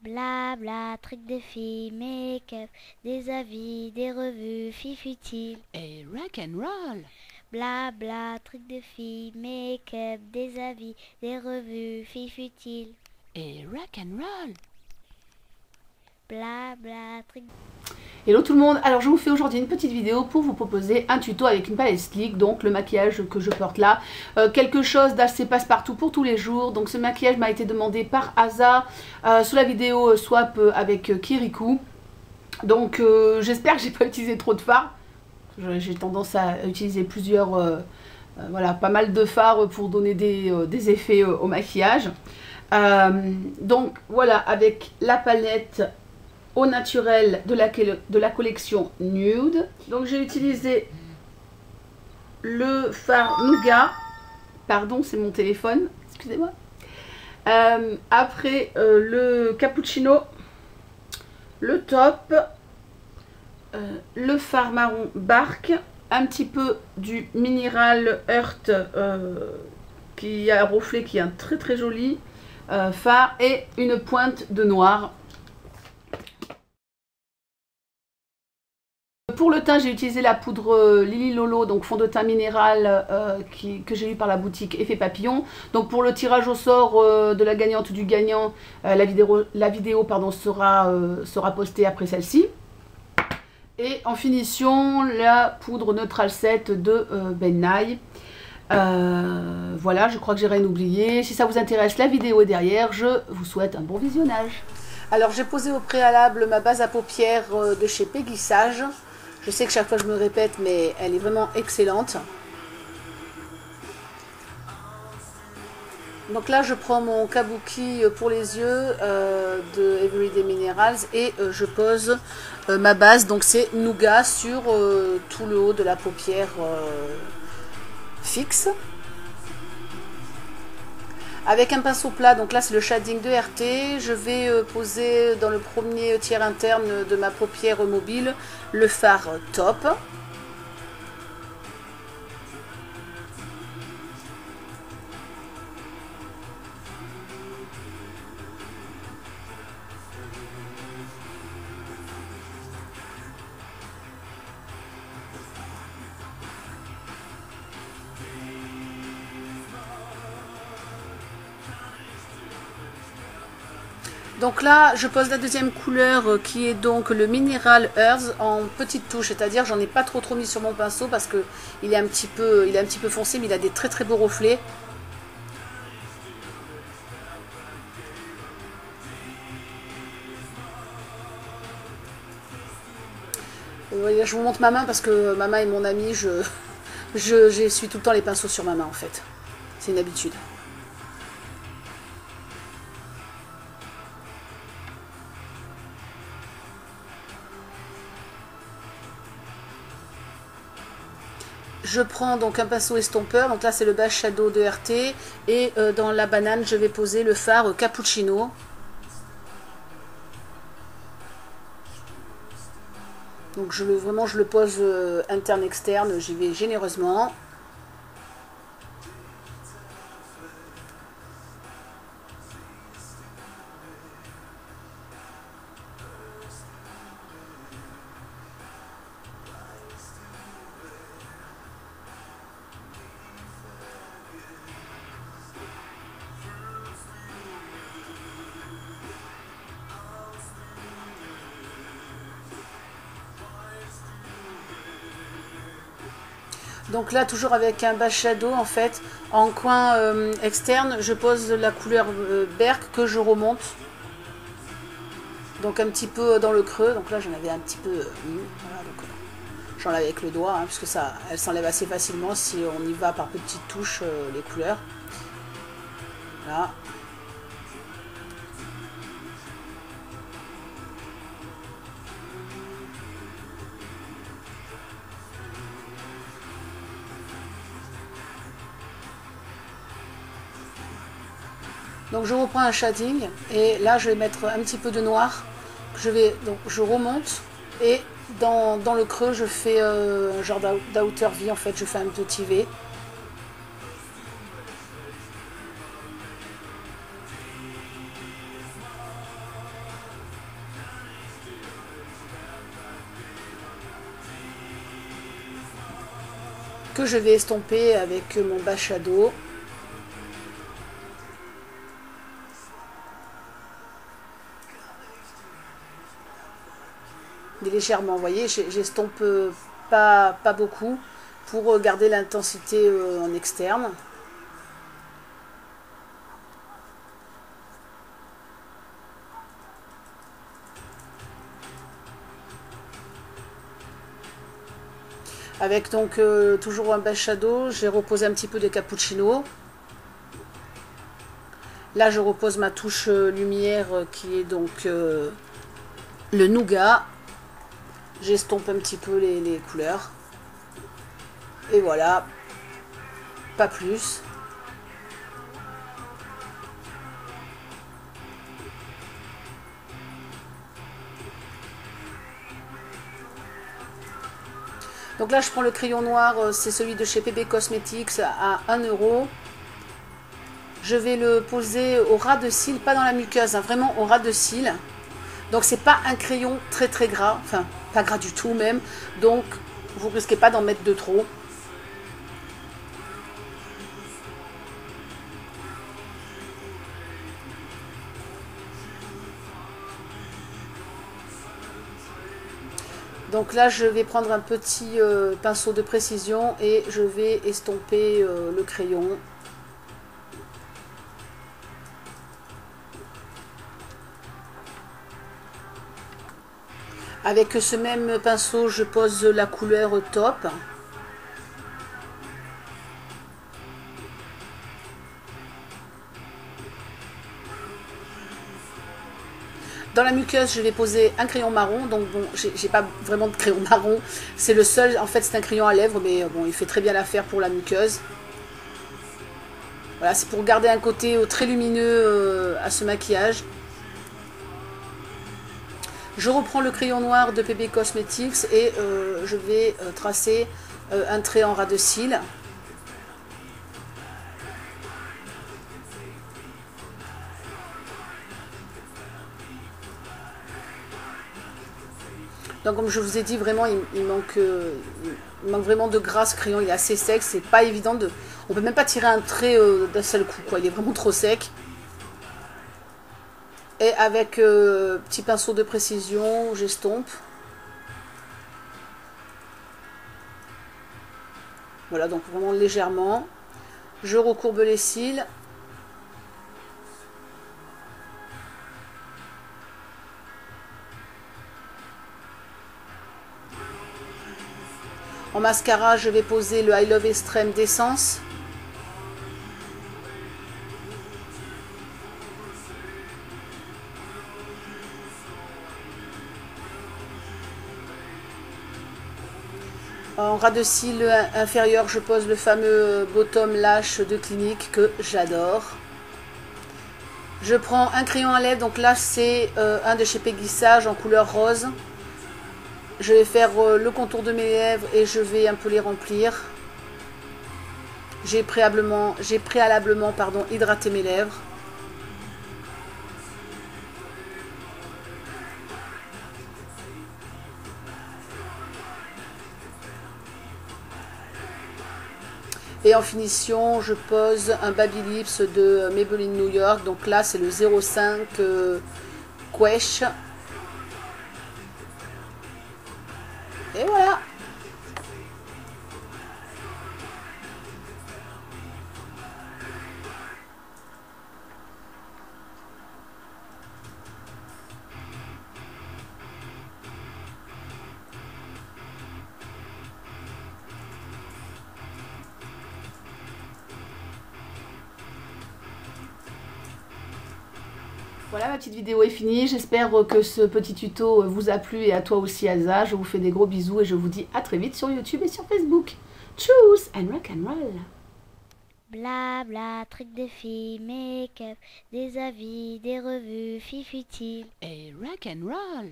Blabla, trucs de filles, make-up, des avis, des revues, filles futiles. Et rock and roll. Blabla, trucs de filles, make-up, des avis, des revues, filles futiles. Et rock and roll. Blabla, trucs... Hello tout le monde, alors je vous fais aujourd'hui une petite vidéo pour vous proposer un tuto avec une palette Sleek, donc le maquillage que je porte là, quelque chose d'assez passe-partout pour tous les jours. Donc ce maquillage m'a été demandé par Asa sous la vidéo swap avec Kirikou. Donc j'espère que j'ai pas utilisé trop de fard. J'ai tendance à utiliser plusieurs, voilà, pas mal de fards pour donner des effets au maquillage. Donc voilà, avec la palette au naturel de la collection Nude. Donc j'ai utilisé le fard Nougat. Pardon, c'est mon téléphone, excusez-moi. Après le cappuccino, le top, le fard marron Bark, un petit peu du Mineral Earth qui a un reflet qui est un très très joli fard et une pointe de noir. Pour le teint, j'ai utilisé la poudre Lily Lolo, donc fond de teint minéral que j'ai eu par la boutique Effet Papillon. Donc pour le tirage au sort de la gagnante ou du gagnant, la vidéo pardon, sera postée après celle-ci. Et en finition, la poudre Neutral 7 de Ben Nye. Voilà, je crois que j'ai rien oublié. Si ça vous intéresse, la vidéo est derrière. Je vous souhaite un bon visionnage. Alors j'ai posé au préalable ma base à paupières de chez Peggy Sage. Je sais que chaque fois je me répète, mais elle est vraiment excellente. Donc là je prends mon kabuki pour les yeux de Everyday Minerals et je pose ma base. Donc c'est Nougat sur tout le haut de la paupière fixe. Avec un pinceau plat, donc là c'est le shading de RT, je vais poser dans le premier tiers interne de ma paupière mobile le fard top. Donc là, je pose la deuxième couleur qui est donc le Mineral Earth en petite touche, c'est-à-dire j'en ai pas trop mis sur mon pinceau parce que il est un petit peu foncé, mais il a des très très beaux reflets. Je vous montre ma main parce que ma main est mon amie, j'essuie tout le temps les pinceaux sur ma main en fait. C'est une habitude. Je prends donc un pinceau estompeur, donc là c'est le base shadow de RT, et dans la banane je vais poser le fard cappuccino. Donc vraiment je le pose interne-externe, j'y vais généreusement. Donc là, toujours avec un bas shadow, en fait, en coin externe, je pose la couleur Berk que je remonte. Donc un petit peu dans le creux. Donc là, j'en avais un petit peu mis. Voilà, donc j'enlève avec le doigt, hein, puisque ça, elle s'enlève assez facilement si on y va par petites touches les couleurs. Là. Donc je reprends un shading et là je vais mettre un petit peu de noir. Donc je remonte et dans le creux je fais un genre d'outer V en fait, je fais un petit V. que je vais estomper avec mon bas shadow. Légèrement, vous voyez, j'estompe pas beaucoup pour garder l'intensité en externe. Avec donc toujours un bas shadow, j'ai reposé un petit peu de cappuccino. Là je repose ma touche lumière qui est donc le nougat. J'estompe un petit peu les couleurs. Et voilà, pas plus. Donc là je prends le crayon noir, c'est celui de chez PB Cosmetics à 1 €. Je vais le poser au ras de cils, pas dans la muqueuse, hein, vraiment au ras de cils. Donc c'est pas un crayon très gras, enfin pas gras du tout même, donc vous risquez pas d'en mettre de trop. Donc là je vais prendre un petit pinceau de précision et je vais estomper le crayon. Avec ce même pinceau, je pose la couleur top. Dans la muqueuse, je vais poser un crayon marron. Donc bon, j'ai pas vraiment de crayon marron. C'est le seul, en fait c'est un crayon à lèvres, mais bon, il fait très bien l'affaire pour la muqueuse. Voilà, c'est pour garder un côté très lumineux à ce maquillage. Je reprends le crayon noir de PB Cosmetics et je vais tracer un trait en ras de cils. Donc comme je vous ai dit, vraiment il manque vraiment de gras ce crayon, il est assez sec, c'est pas évident de... On peut même pas tirer un trait d'un seul coup, quoi. Il est vraiment trop sec. Et avec petit pinceau de précision, j'estompe. Voilà, donc vraiment légèrement. Je recourbe les cils. En mascara, je vais poser le I Love Extreme d'Essence. En ras de cils inférieur, je pose le fameux Bottom Lash de Clinique que j'adore. Je prends un crayon à lèvres, donc là c'est un de chez Peggy Sage en couleur rose. Je vais faire le contour de mes lèvres et je vais un peu les remplir. J'ai préalablement hydraté mes lèvres. Et en finition, je pose un Baby Lips de Maybelline New York. Donc là, c'est le 05 Quesh. Et voilà. Voilà, ma petite vidéo est finie. J'espère que ce petit tuto vous a plu et à toi aussi, Elsa. Je vous fais des gros bisous et je vous dis à très vite sur YouTube et sur Facebook. Tchuss and rock and roll. Bla bla, trucs de filles, make-up, des avis, des revues, filles futiles. Et rock and roll.